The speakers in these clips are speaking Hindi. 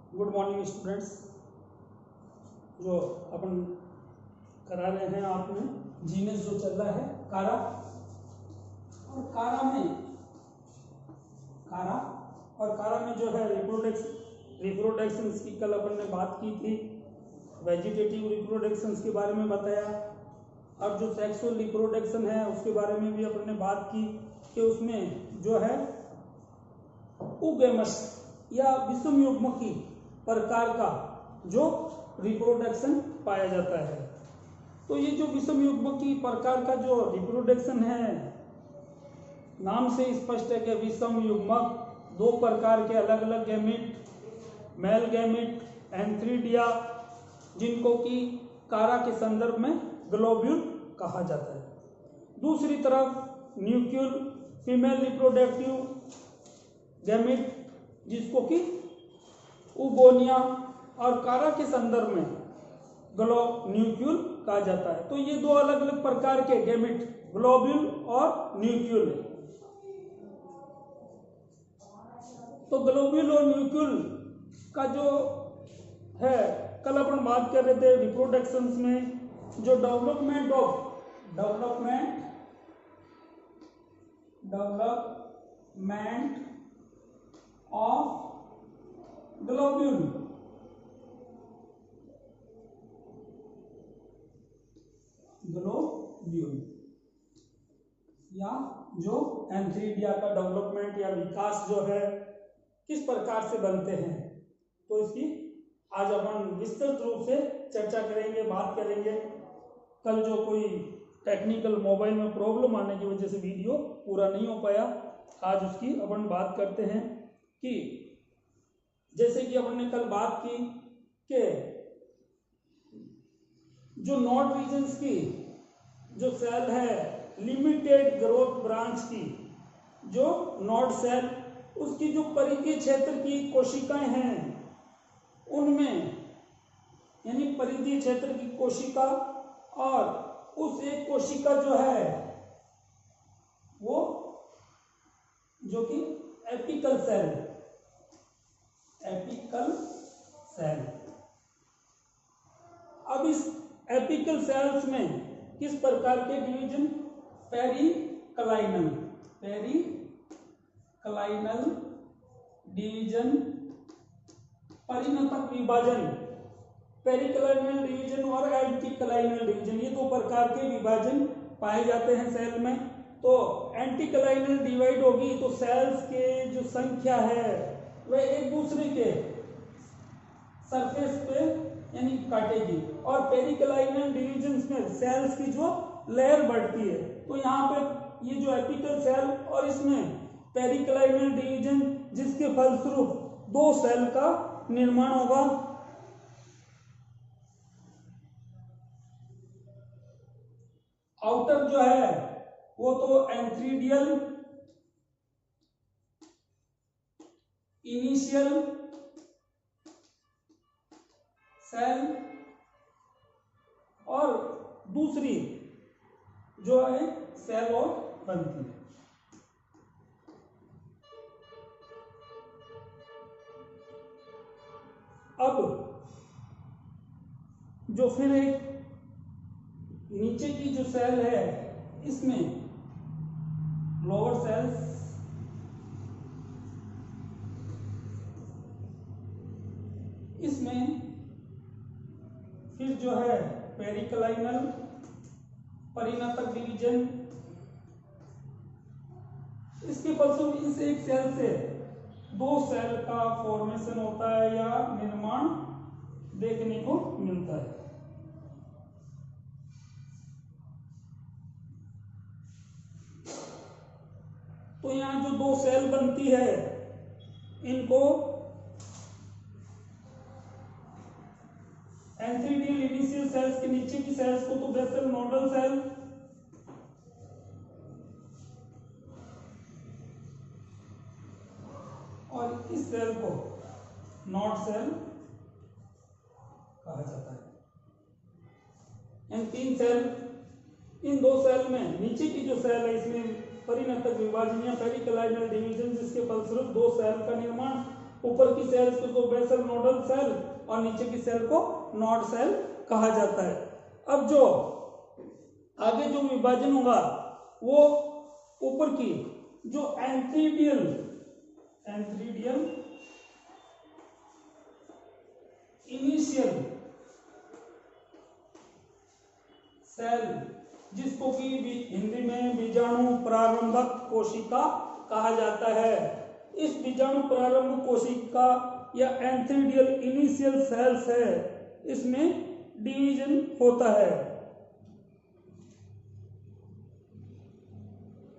Good morning students. जो अपन करा रहे हैं आपने जीनस जो चल रहा है कारा, और कारा में जो है रिप्रोडक्शंस की कल अपन ने बात की थी। वेजिटेटिव रिप्रोडक्शंस के बारे में बताया। अब जो सेक्सुअल रिप्रोडक्शन है उसके बारे में भी अपन ने बात की कि उसमें जो है उगेमस या विषम युग्मकी प्रकार का जो रिप्रोडक्शन पाया जाता है। तो ये जो विषम युग्मकी प्रकार का जो रिप्रोडक्शन है, नाम से स्पष्ट है कि विषम युग्मक दो प्रकार के अलग अलग गैमेट, मेल गैमेट एंथ्रीडिया, जिनको कि कारा के संदर्भ में ग्लोब्यूल कहा जाता है। दूसरी तरफ न्यूक्यूल फीमेल रिप्रोडक्टिव गैमेट, जिसको कि उगोनिया, और कारा के संदर्भ में न्यूक्यूल कहा जाता है। तो ये दो अलग अलग प्रकार के गैमेट, ग्लोब्यूल और न्यूक्यूल है। तो ग्लोब्यूल और न्यूक्यूल का जो है, कल अपन बात कर रहे थे रिप्रोडक्शंस में जो डेवलपमेंट ऑफ ग्लोब्यूल या जो एंथ्रीडिया का डेवलपमेंट या विकास जो है किस प्रकार से बनते हैं, तो इसकी आज अपन विस्तृत रूप से चर्चा करेंगे, बात करेंगे। कल जो कोई टेक्निकल मोबाइल में प्रॉब्लम आने की वजह से वीडियो पूरा नहीं हो पाया, आज उसकी अपन बात करते हैं। कि जैसे कि अपन ने कल बात की कि जो नोड रीजन्स की जो सेल है, लिमिटेड ग्रोथ ब्रांच की जो नोड सेल, उसकी जो परिधीय क्षेत्र की कोशिकाएं हैं उनमें, यानी परिधीय क्षेत्र की कोशिका और उस एक कोशिका जो है वो जो कि एपिकल सेल अब इस एपिकल सेल्स में किस प्रकार के डिवीजन, पेरिक्लाइनल डिवीजन, परिणतक विभाजन, पेरिक्लाइनल डिवीजन और एंटीक्लाइनल डिवीजन, ये दो प्रकार के विभाजन पाए जाते हैं सेल में। तो एंटीक्लाइनल डिवाइड होगी तो सेल्स के जो संख्या है वह एक दूसरे के सरफेस पे यानी काटेगी, और पेरिक्लाइनल डिवीजन्स में सेल्स की जो लेयर बढ़ती है। तो यहाँ पे ये जो एपिकल सेल और इसमें पेरिक्लाइनल डिवीजन, जिसके फलस्वरूप दो सेल का निर्माण होगा। आउटर जो है वो तो एंथ्रीडियल इनिशियल सेल, और दूसरी जो है सेल और बनती है। अब जो फिर एक नीचे की जो सेल है, इसमें लोअर सेल्स, इसमें फिर जो है पेरिक्लाइनल परिणतक डिवीजन, इसके फलस्वरूप इस एक सेल से दो सेल का फॉर्मेशन होता है या निर्माण देखने को मिलता है। तो यहां जो दो सेल बनती है इनको एंथ्रीडियल इनिशियल सेल्स के नीचे की सेल्स को तो बेसल नोडल सेल, और इस सेल को नोड सेल कहा जाता है। इन तीन सेल, इन दो सेल में नीचे की जो सेल है इसमें परिणतक विभाजन या पेरिक्लाइनल डिवीजन, जिसके फलस्वरूप दो सेल का निर्माण ऊपर की सेल्स को तो बेसल नोडल सेल और नीचे की सेल को नॉड सेल कहा जाता है। अब जो आगे जो विभाजन होगा वो ऊपर की जो एंथ्रीडियल इनिशियल सेल, जिसको कि हिंदी में बीजाणु प्रारंभक कोशिका कहा जाता है, इस बीजाणु प्रारंभ कोशिका या एंथ्रीडियल इनिशियल सेल्स है, इसमें डिवीजन होता है।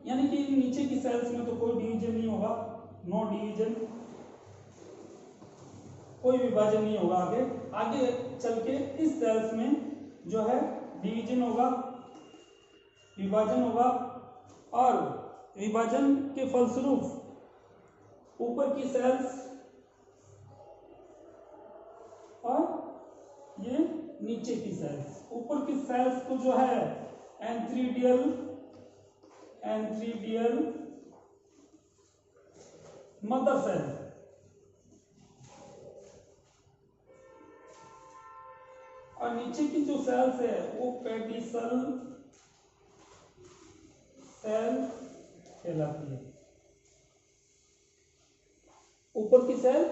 यानी कि नीचे की सेल्स में तो कोई डिवीजन नहीं होगा, नो डिवीजन, कोई विभाजन नहीं होगा। आगे चल के इस सेल्स में जो है डिवीजन होगा, विभाजन होगा, और विभाजन के फलस्वरूप ऊपर की सेल्स और ये नीचे की सेल्स, ऊपर की सेल्स को जो है एंथ्रीडियल मदर सेल, और नीचे की जो सेल्स है वो पेडिसल सेल कहलाती है। ऊपर की सेल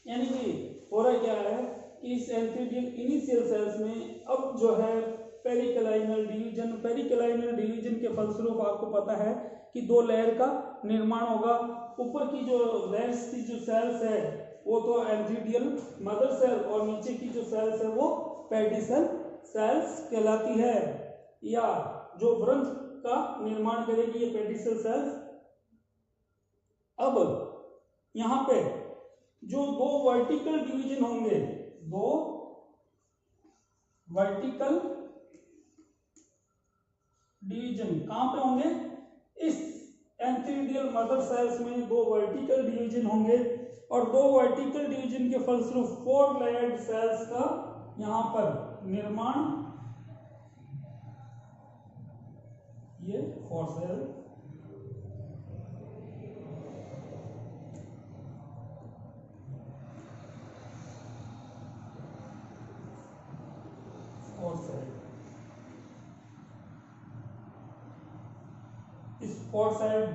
यानी कि हो रहा क्या है कि इस एंथ्रीडियल इनिशियल सेल्स में अब जो है पेरिक्लाइनल डिवीजन के फलस्वरूप आपको पता है कि दो लेयर का निर्माण होगा। ऊपर की जो लेयर्स की जो सेल्स है वो तो एंथ्रीडियल मदर सेल, और नीचे की जो सेल्स है वो पेडिसल सेल्स कहलाती है, या जो वृंत का निर्माण करेगी ये पेडिसल सेल्स। अब यहां पे जो दो वर्टिकल डिवीजन होंगे, दो वर्टिकल डिवीजन कहां पे होंगे, इस एंथ्रीडियल मदर सेल्स में दो वर्टिकल डिवीजन होंगे, और दो वर्टिकल डिवीजन के फलस्वरूप 4 लेयर्ड सेल्स का यहां पर निर्माण, ये 4 सेल, इस 4 साइड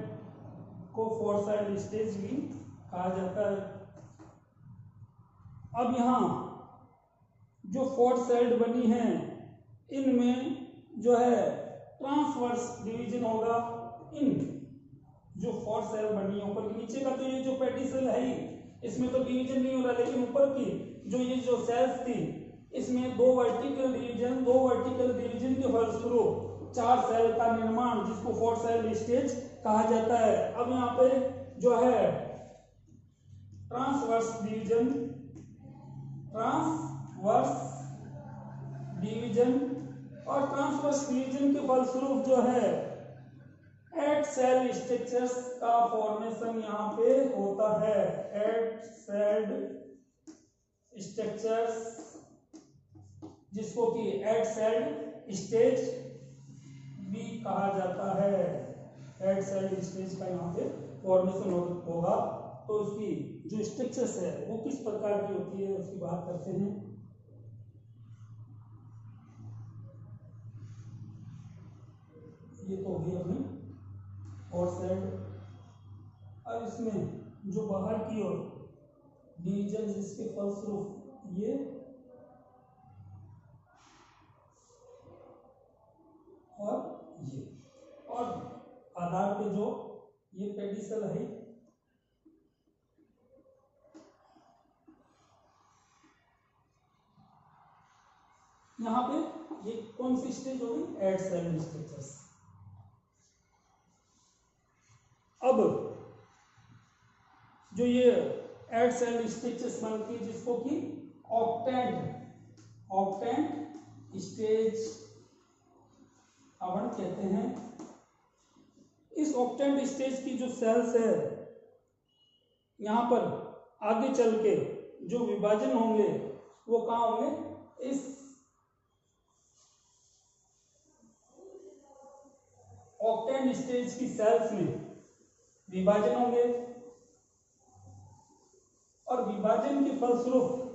को 4 साइड स्टेज भी कहा जाता है। अब यहां जो 4 साइड बनी है इनमें जो है ट्रांसवर्स डिवीजन होगा। इन जो 4 सेल बनी है ऊपर की, नीचे का तो ये जो पेडिसल है ही, इसमें तो डिवीजन नहीं हो रहा, लेकिन ऊपर की जो ये जो सेल्स थी इसमें दो वर्टिकल डिवीजन के फलस्वरूप 4 सेल का निर्माण, जिसको 4 सेल स्टेज कहा जाता है। अब यहाँ पे जो है ट्रांसवर्स डिवीजन और ट्रांसवर्स डिवीजन के फलस्वरूप जो है 8 सेल स्ट्रक्चर्स का फॉर्मेशन यहाँ पे होता है। 8 सेल स्ट्रक्चर्स, जिसको कि 8 सेल स्टेज भी कहा जाता है। 8 सेल स्टेज का यहाँ पे फॉर्मेशन होगा। तो उसकी जो स्ट्रक्चर्स है वो किस प्रकार की होती है उसकी बात करते हैं। ये तो होगी अपनी और सेल, अब इसमें जो बाहर की ओर डिवीजन, जिसके फलस्वरूप ये और ये, और आधार पे जो ये पेडिसल है, यहाँ पे ये कौन सी स्टेज होगी, 8 सेल स्ट्रक्चर्स। अब जो ये 8 सेल स्ट्रक्चर्स बनती है, जिसको कि ऑक्टेंट स्टेज आवरण कहते हैं। इस ऑक्टेंट स्टेज की जो सेल्स है यहाँ पर आगे चल के जो विभाजन होंगे वो कहाँ होंगे, इस ऑक्टेंट स्टेज की सेल्स में विभाजन होंगे। और विभाजन के फलस्वरूप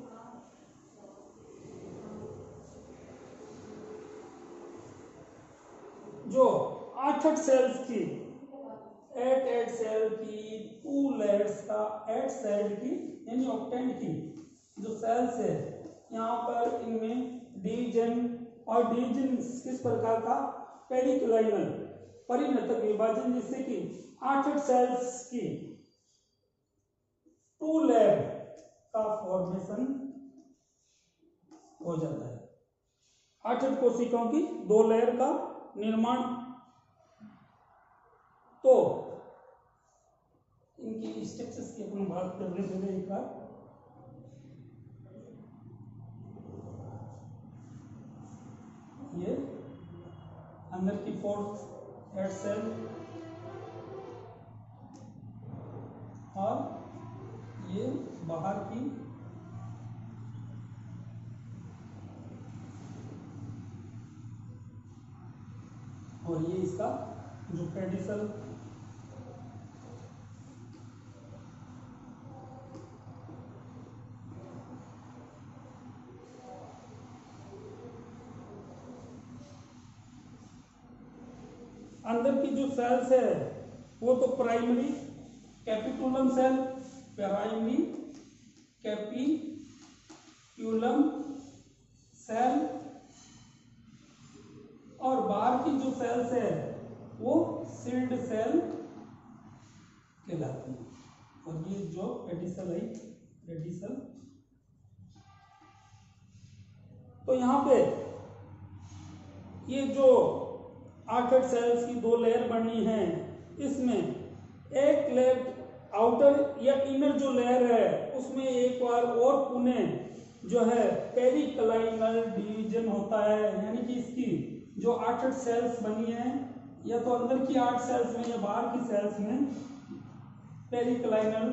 जो 8 सेल्स की 8 सेल की 2 लेयर्स का 8 सेल की यानी ऑक्टेंट की जो सेल्स है, यहाँ पर इनमें डिवीजन और डिवीजन किस प्रकार का, पेरिक्लाइनल परिणतक विभाजन, जिससे कि 8 सेल्स की 2 लेयर का फॉर्मेशन हो जाता है। 8 कोशिकाओं की 2 लेयर का निर्माण। तो इनकी स्ट्रक्चर्स की अपन बात करने से पहले एक बार ये अंदर की 4 सेल और ये बाहर की और ये इसका जो पेडिसल अंदर की जो सेल्स है वो तो primary capitulum cell, primary capitulum cell, और बाहर की जो सेल्स है वो सील्ड सेल कहलाती है। और ये जो पेडिसल है, पेडिसल, तो यहाँ पे ये जो 8 सेल्स की 2 लेयर बनी है, इसमें एक लेयर आउटर या इनर जो लेयर है उसमें एक बार और पुनः जो है पेरिक्लाइनल डिवीजन होता है, यानी कि इसकी जो 8 सेल्स बनी है, या तो अंदर की 8 सेल्स में या बाहर की सेल्स में पेरिक्लाइनल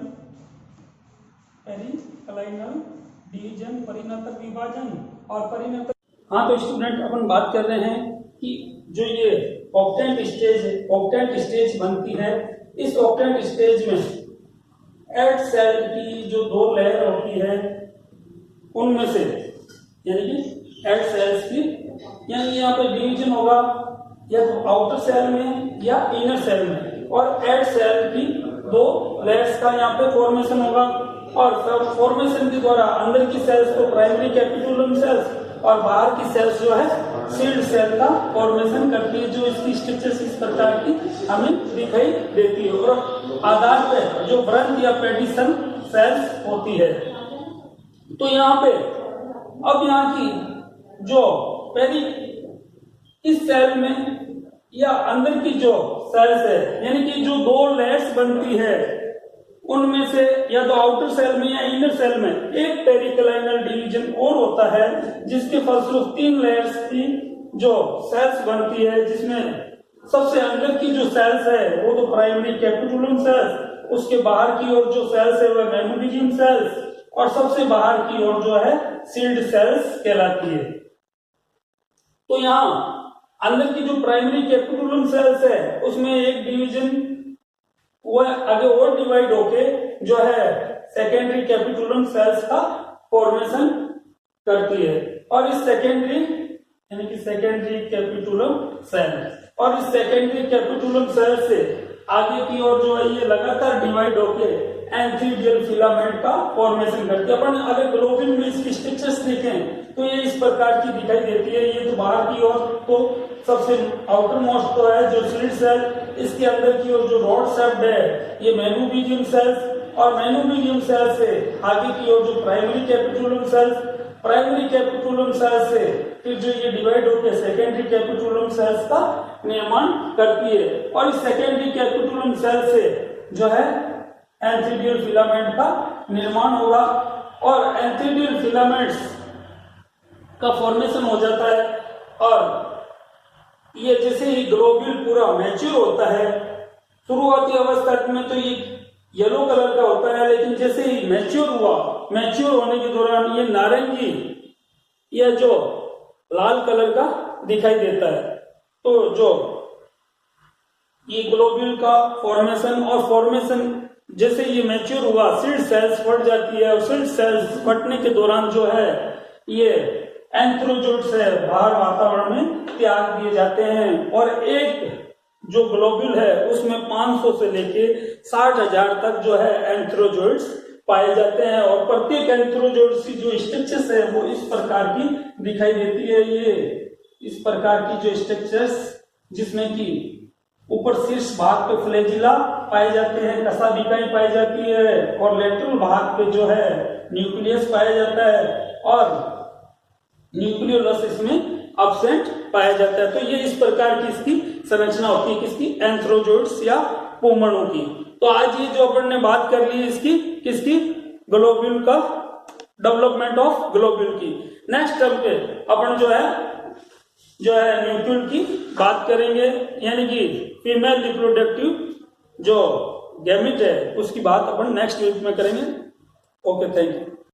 डिवीजन, परिणतक विभाजन और परिणतक। हाँ, तो स्टूडेंट अपन बात कर रहे हैं कि जो ये ऑक्टेंट स्टेज बनती है, इस ऑक्टेंट स्टेज में 8 सेल की जो 2 लेयर होती है उनमें से, यानी कि 8 सेल्स की, यानी यहाँ पे डिवीजन होगा या तो आउटर सेल में या इनर सेल में, और 8 सेल की 2 लेयर्स का यहाँ पे फॉर्मेशन होगा। और फॉर्मेशन के द्वारा अंदर की सेल्स तो प्राइमरी कैपिटुलम सेल्स और बाहर की सेल्स जो है सील्ड सेल का फॉर्मेशन करती है, जो इसकी स्ट्रक्चर इस प्रकार की हमें दिखाई देती है, और आधार पे जो ब्रंच या पेडिसल सेल्स होती है। तो यहाँ पे अब यहाँ की जो इस सेल में या अंदर की जो सेल्स है, यानी कि जो 2 लेयर्स बनती है उनमें से या तो आउटर सेल में या इनर सेल में एक पेरिक्लाइनल डिवीजन और होता है, जिसके फलस्वरूप 3 लेयर्स की जो सेल्स बनती है, जिसमें सबसे अंदर की जो सेल्स है वो तो प्राइमरी कैपिटुलम सेल्स, उसके बाहर की ओर जो सेल्स है वह मेमोरिजियम सेल्स, और सबसे बाहर की ओर जो है सील्ड सेल्स कहलाती है। तो यहाँ अंदर की जो प्राइमरी कैपिटुलम सेल्स है उसमें एक डिवीजन वह आगे और डिवाइड होके जो है सेकेंडरी कैपिटुलम सेल्स का फॉर्मेशन करती है, और इस सेकेंडरी यानी कि सेकेंडरी कैपिटुलम सेल, और इस सेकेंडरी कैपिटुलम सेल से आगे की ओर जो है ये लगातार डिवाइड होके एंथीडियल फिलामेंट का फॉर्मेशन करती है। अपन अगर ग्लोबिन में इसकी स्ट्रक्चर्स देखें तो ये इस प्रकार की दिखाई देती है। ये तो बाहर की ओर तो सबसे आउटर मोस्ट तो है जो सील्ड सेल, इसके अंदर की ओर जो रॉड शेप्ड है ये मेमोरिजियम सेल्स, और मेमोरिजियम सेल से आगे की ओर जो primary capitulum cells, primary capitulum cells से फिर जो ये डिवाइड होकर सेकेंडरी कैपिटुलम सेल्स का निर्माण करती है, और इस सेकेंडरी कैपिटुलम सेल से जो है एंथीडियल फिलामेंट का निर्माण होगा, और एंथीडियल फिलामेंट्स का फॉर्मेशन हो जाता है। और ये जैसे ही ग्लोब्यूल पूरा मैच्योर होता है, शुरुआती अवस्था में तो ये येलो कलर का होता है, लेकिन जैसे ही मैच्योर हुआ, मैच्योर होने के दौरान ये नारंगी या जो लाल कलर का दिखाई देता है। तो जो ये ग्लोब्यूल का फॉर्मेशन और फॉर्मेशन जैसे ये मैच्योर हुआ, सीड सेल्स फट जाती है और सीड सेल्स फटने के दौरान जो है ये एंथ्रोजोइट्स है बाहर वातावरण में त्याग दिए जाते हैं और एक जो ग्लोब्यूल है उसमें 500 से लेके 60,000 तक जो है एंथ्रोजोइट्स पाए जाते हैं और प्रत्येक एंथ्रोजोइट्स की जो स्ट्रक्चर्स है वो इस प्रकार की दिखाई देती है। ये इस प्रकार की जो स्ट्रक्चर्स जिसमें कि ऊपर शीर्ष भाग पे फ्लैजिला पाए जाते हैं, कशाभिकाएं पाई जाती है और लेटरल भाग पे जो है न्यूक्लियस पाया जाता है और न्यूक्लियोलस इसमें एब्सेंट पाया जाता है। तो ये इस प्रकार की इसकी संरचना होती है किसकी, एंथ्रोजोइट्स या पोमणों की। तो आज ये जो अपन ने बात कर ली इसकी किसकी, ग्लोब्यूल का, डेवलपमेंट ऑफ ग्लोब्यूल की। नेक्स्ट टर्म पे अपन जो है न्यूक्लियल की बात करेंगे, यानी कि फीमेल रिप्रोडक्टिव जो गैमेट है उसकी बात अपन नेक्स्ट वीक में करेंगे। Okay, thank you.